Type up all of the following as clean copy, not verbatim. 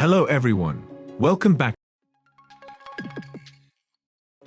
Hello everyone, welcome back.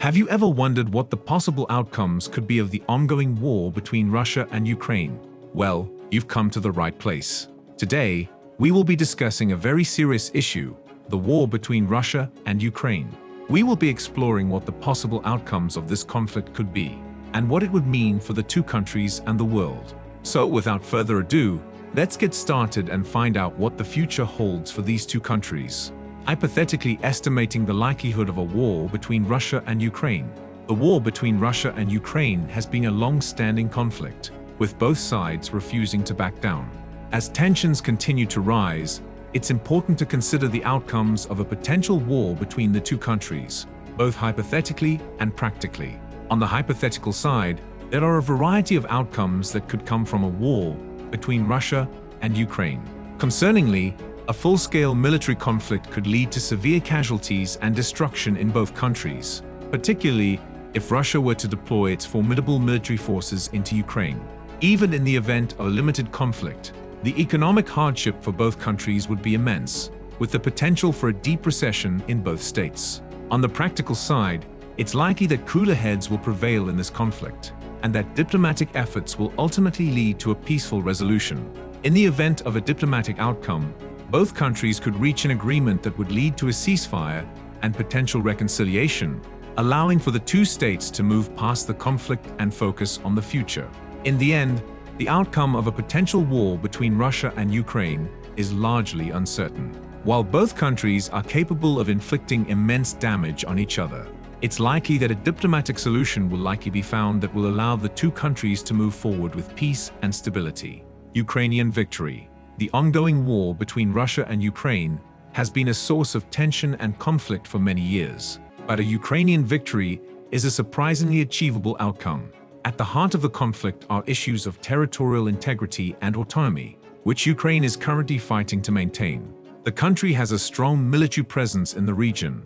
Have you ever wondered what the possible outcomes could be of the ongoing war between Russia and Ukraine? Well, you've come to the right place. Today, we will be discussing a very serious issue, the war between Russia and Ukraine. We will be exploring what the possible outcomes of this conflict could be, and what it would mean for the two countries and the world. So without further ado, let's get started and find out what the future holds for these two countries. Hypothetically estimating the likelihood of a war between Russia and Ukraine. The war between Russia and Ukraine has been a long-standing conflict, with both sides refusing to back down. As tensions continue to rise, it's important to consider the outcomes of a potential war between the two countries, both hypothetically and practically. On the hypothetical side, there are a variety of outcomes that could come from a war between Russia and Ukraine. Concerningly, a full-scale military conflict could lead to severe casualties and destruction in both countries, particularly if Russia were to deploy its formidable military forces into Ukraine. Even in the event of a limited conflict, the economic hardship for both countries would be immense, with the potential for a deep recession in both states. On the practical side, it's likely that cooler heads will prevail in this conflict, and that diplomatic efforts will ultimately lead to a peaceful resolution. In the event of a diplomatic outcome, both countries could reach an agreement that would lead to a ceasefire and potential reconciliation, allowing for the two states to move past the conflict and focus on the future. In the end, the outcome of a potential war between Russia and Ukraine is largely uncertain. While both countries are capable of inflicting immense damage on each other, it's likely that a diplomatic solution will likely be found that will allow the two countries to move forward with peace and stability. Ukrainian victory. The ongoing war between Russia and Ukraine has been a source of tension and conflict for many years, but a Ukrainian victory is a surprisingly achievable outcome. At the heart of the conflict are issues of territorial integrity and autonomy, which Ukraine is currently fighting to maintain. The country has a strong military presence in the region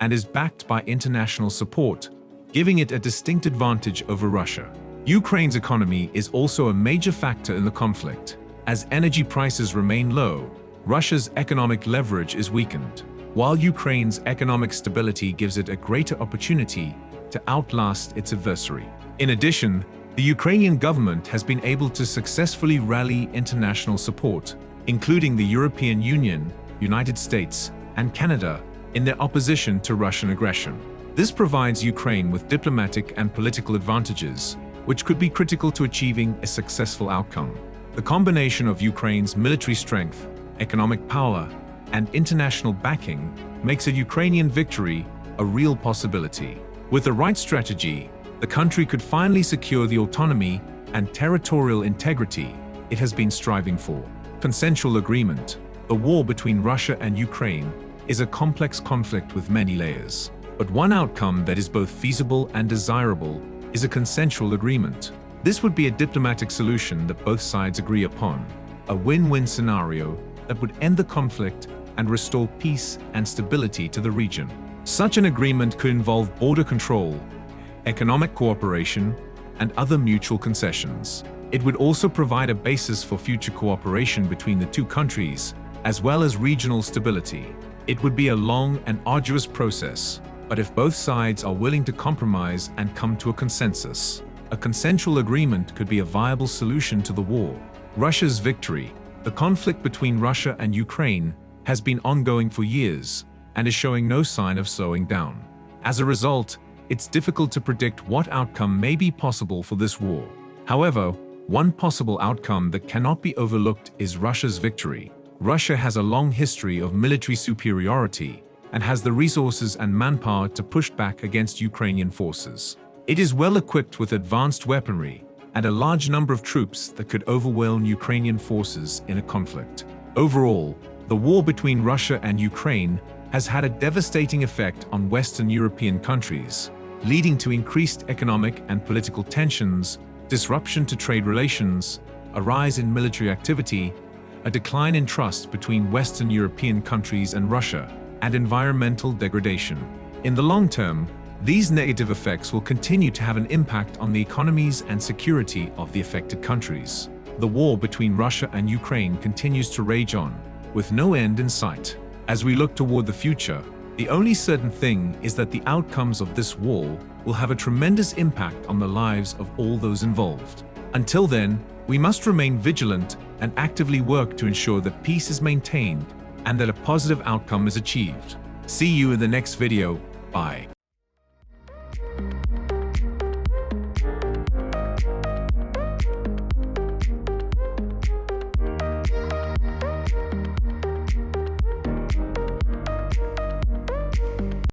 and is backed by international support, giving it a distinct advantage over Russia. Ukraine's economy is also a major factor in the conflict. As energy prices remain low, Russia's economic leverage is weakened, while Ukraine's economic stability gives it a greater opportunity to outlast its adversary. In addition, the Ukrainian government has been able to successfully rally international support, including the European Union, United States, and Canada, in their opposition to Russian aggression. This provides Ukraine with diplomatic and political advantages, which could be critical to achieving a successful outcome. The combination of Ukraine's military strength, economic power, and international backing makes a Ukrainian victory a real possibility. With the right strategy, the country could finally secure the autonomy and territorial integrity it has been striving for. Consensual agreement. The war between Russia and Ukraine is a complex conflict with many layers. But one outcome that is both feasible and desirable is a consensual agreement. This would be a diplomatic solution that both sides agree upon, a win-win scenario that would end the conflict and restore peace and stability to the region. Such an agreement could involve border control, economic cooperation, and other mutual concessions. It would also provide a basis for future cooperation between the two countries, as well as regional stability. It would be a long and arduous process, but if both sides are willing to compromise and come to a consensus, a consensual agreement could be a viable solution to the war. Russia's victory. The conflict between Russia and Ukraine has been ongoing for years and is showing no sign of slowing down. As a result, it's difficult to predict what outcome may be possible for this war. However, one possible outcome that cannot be overlooked is Russia's victory. Russia has a long history of military superiority and has the resources and manpower to push back against Ukrainian forces. It is well equipped with advanced weaponry and a large number of troops that could overwhelm Ukrainian forces in a conflict. Overall, the war between Russia and Ukraine has had a devastating effect on Western European countries, leading to increased economic and political tensions, disruption to trade relations, a rise in military activity, a decline in trust between Western European countries and Russia, and environmental degradation. In the long term, these negative effects will continue to have an impact on the economies and security of the affected countries. The war between Russia and Ukraine continues to rage on, with no end in sight. As we look toward the future, the only certain thing is that the outcomes of this war will have a tremendous impact on the lives of all those involved. Until then, we must remain vigilant and actively work to ensure that peace is maintained and that a positive outcome is achieved. See you in the next video. Bye.